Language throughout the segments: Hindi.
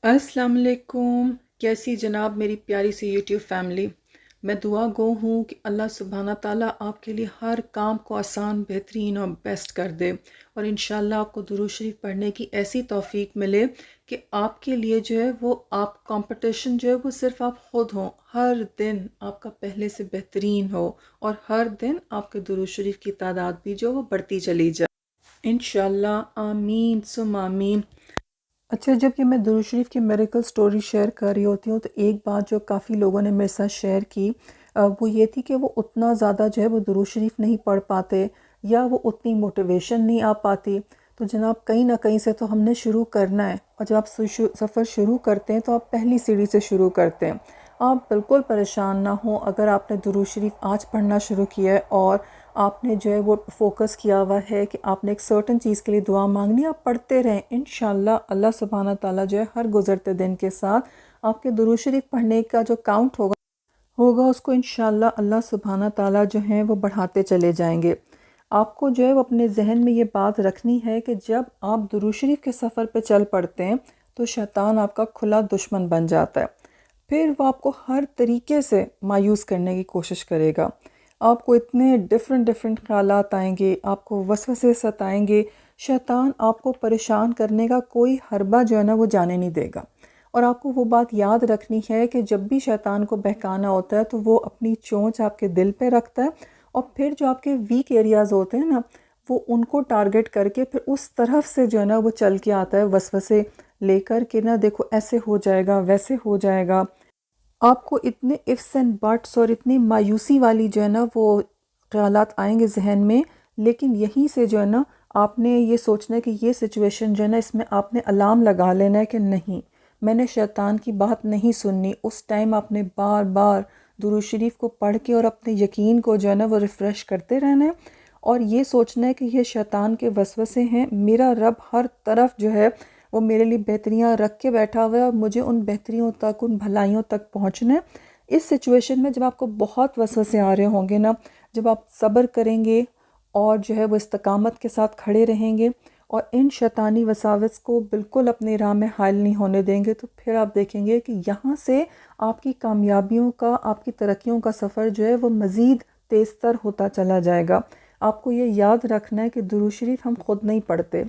अस्सलाम वालेकुम। कैसी जनाब मेरी प्यारी सी यूट्यूब फैमिली। मैं दुआ गो हूँ कि अल्लाह सुब्हाना ताला आपके लिए हर काम को आसान, बेहतरीन और बेस्ट कर दे, और इंशाल्लाह आपको दुरूद शरीफ पढ़ने की ऐसी तौफीक मिले कि आपके लिए जो है वो आप कंपटीशन जो है वो सिर्फ आप खुद हों, हर दिन आपका पहले से बेहतरीन हो, और हर दिन आपके दुरूद शरीफ की तादाद भी जो है वो बढ़ती चली जाए इंशाल्लाह। आमीन सुम आमीन। अच्छा, जब कि मैं दुरूद शरीफ की मेरेकल स्टोरी शेयर कर रही होती हूँ तो एक बात जो काफ़ी लोगों ने मेरे साथ शेयर की वो ये थी कि वो उतना ज़्यादा जो है वो दुरूद शरीफ नहीं पढ़ पाते, या वो उतनी मोटिवेशन नहीं आ पाती। तो जनाब कहीं ना कहीं से तो हमने शुरू करना है, और जब आप सफ़र शुरू करते हैं तो आप पहली सीढ़ी से शुरू करते हैं। आप बिल्कुल परेशान ना हो अगर आपने दुरूद शरीफ आज पढ़ना शुरू किया है और आपने जो है वो फोकस किया हुआ है कि आपने एक सर्टन चीज़ के लिए दुआ मांगनी, आप पढ़ते रहें। इंशाल्लाह अल्लाह सुब्हाना ताला जो है हर गुज़रते दिन के साथ आपके दुरूद शरीफ पढ़ने का जो काउंट होगा उसको इंशाल्लाह अल्लाह सुब्हाना ताला जो है वो बढ़ाते चले जाएंगे। आपको जो है वो अपने जहन में ये बात रखनी है कि जब आप दुरूद शरीफ के सफ़र पे चल पड़ते हैं तो शैतान आपका खुला दुश्मन बन जाता है। फिर वो आपको हर तरीके से मायूस करने की कोशिश करेगा। आपको इतने डिफरेंट डिफरेंट ख़यालात आएंगे, आपको वसवसे सताएंगे। शैतान आपको परेशान करने का कोई हरबा जो है ना वो जाने नहीं देगा। और आपको वो बात याद रखनी है कि जब भी शैतान को बहकाना होता है तो वो अपनी चोंच आपके दिल पे रखता है, और फिर जो आपके वीक एरियाज़ होते हैं ना वो उनको टारगेट करके फिर उस तरफ से जो है ना वो चल के आता है वसवसे लेकर के ना, देखो ऐसे हो जाएगा वैसे हो जाएगा। आपको इतने इफ्स एंड बट्स और इतनी मायूसी वाली जो है ना वो ख्यालात आएंगे जहन में। लेकिन यहीं से जो है ना आपने ये सोचना है कि ये सिचुएशन जो है ना इसमें आपने अलार्म लगा लेना है कि नहीं, मैंने शैतान की बात नहीं सुननी। उस टाइम आपने बार बार दुरूद शरीफ को पढ़ के और अपने यकीन को जो है ना वो रिफ़्रेश करते रहना है, और ये सोचना है कि ये शैतान के वसवसे हैं, मेरा रब हर तरफ जो है वो मेरे लिए बेहतरियाँ रख के बैठा हुआ है, और मुझे उन बेहतरियों तक, उन भलाइयों तक पहुँचना है। इस सिचुएशन में जब आपको बहुत वसवसे आ रहे होंगे ना, जब आप सब्र करेंगे और जो है वो इस्तकामत के साथ खड़े रहेंगे और इन शैतानी वसावस को बिल्कुल अपनी राह में हायल नहीं होने देंगे, तो फिर आप देखेंगे कि यहाँ से आपकी कामयाबियों का, आपकी तरक्कियों का सफ़र जो है वो मज़ीद तेज़ तर होता चला जाएगा। आपको ये याद रखना है कि दुरूद शरीफ हम खुद नहीं पढ़ते।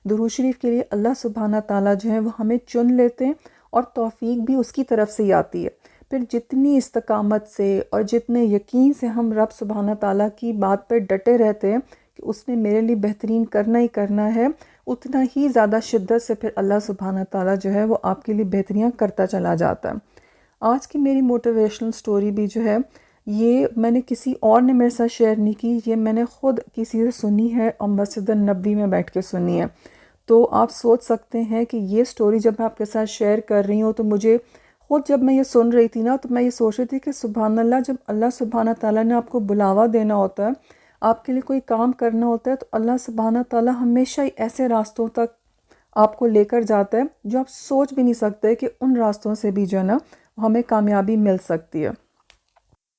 दुरूद शरीफ के लिए अल्लाह सुब्हाना ताला जो है वो हमें चुन लेते हैं, और तौफीक भी उसकी तरफ से ही आती है। फिर जितनी इस्तकामत से और जितने यकीन से हम रब सुब्हाना ताला की बात पर डटे रहते हैं कि उसने मेरे लिए बेहतरीन करना ही करना है, उतना ही ज़्यादा शिद्दत से फिर अल्लाह सुब्हाना ताला जो है वो आपके लिए बेहतरियाँ करता चला जाता है। आज की मेरी मोटिवेशनल स्टोरी भी जो है ये मैंने किसी और ने मेरे साथ शेयर नहीं की, ये मैंने ख़ुद किसी से सुनी है और मस्जिद नबी में बैठ के सुनी है। तो आप सोच सकते हैं कि ये स्टोरी जब मैं आपके साथ शेयर कर रही हूँ तो मुझे ख़ुद, जब मैं ये सुन रही थी ना, तो मैं ये सोच रही थी कि सुभान अल्लाह, जब अल्लाह सुब्हाना ताला ने आपको बुलावा देना होता है, आपके लिए कोई काम करना होता है, तो अल्लाह सुब्हाना ताला हमेशा ही ऐसे रास्तों तक आपको लेकर जाता है जो आप सोच भी नहीं सकते कि उन रास्तों से भी जो है ना हमें कामयाबी मिल सकती है।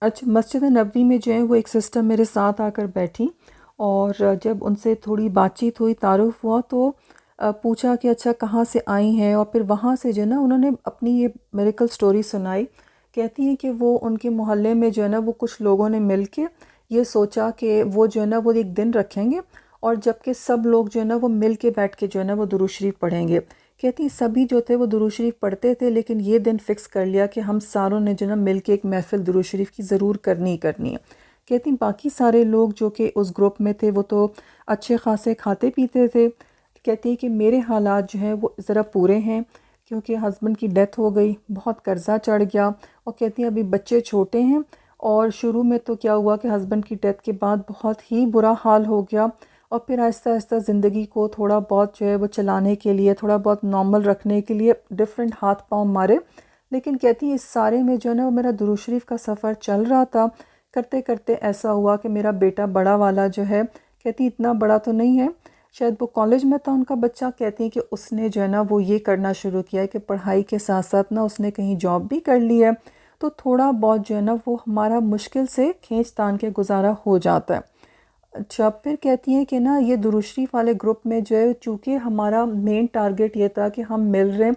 अच्छा, मस्जिद नबवी में जो है वो एक सिस्टर मेरे साथ आकर बैठी, और जब उनसे थोड़ी बातचीत हुई, तारुफ हुआ, तो पूछा कि अच्छा कहाँ से आई हैं, और फिर वहाँ से जो है ना उन्होंने अपनी ये मेरेकल स्टोरी सुनाई। कहती हैं कि वो उनके मोहल्ले में जो है ना वो कुछ लोगों ने मिल के ये सोचा कि वो जो है ना वो एक दिन रखेंगे, और जबकि सब लोग जो है ना वो मिल के बैठ के जो है ना वो दुरूद शरीफ पढ़ेंगे। कहती सभी जो थे वो दुरूद शरीफ पढ़ते थे, लेकिन ये दिन फ़िक्स कर लिया कि हम सारों ने जो ना मिल के एक महफ़िल दुरूद शरीफ की ज़रूर करनी ही करनी है। कहती बाकी सारे लोग जो कि उस ग्रुप में थे वो तो अच्छे खासे खाते पीते थे। कहती कि मेरे हालात जो हैं वो ज़रा पूरे हैं, क्योंकि हस्बैंड की डेथ हो गई, बहुत कर्ज़ा चढ़ गया, और कहती हैं अभी बच्चे छोटे हैं, और शुरू में तो क्या हुआ कि हस्बैंड की डेथ के बाद बहुत ही बुरा हाल हो गया, और फिर आहिस्ता आहिस्ता ज़िंदगी को थोड़ा बहुत जो है वो चलाने के लिए, थोड़ा बहुत नॉर्मल रखने के लिए डिफरेंट हाथ पांव मारे। लेकिन कहती इस सारे में जो है ना वो मेरा दुरूद शरीफ का सफ़र चल रहा था। करते करते ऐसा हुआ कि मेरा बेटा बड़ा वाला जो है, कहती इतना बड़ा तो नहीं है, शायद वो कॉलेज में था उनका बच्चा। कहती हैं कि उसने जो है ना वो ये करना शुरू किया है कि पढ़ाई के साथ साथ ना उसने कहीं जॉब भी कर ली है, तो थोड़ा बहुत जो है ना वो हमारा मुश्किल से खींच तान के गुजारा हो जाता है। अच्छा, फिर कहती हैं कि ना ये दुरूद शरीफ वाले ग्रुप में जो है, चूँकि हमारा मेन टारगेट ये था कि हम मिल रहे हैं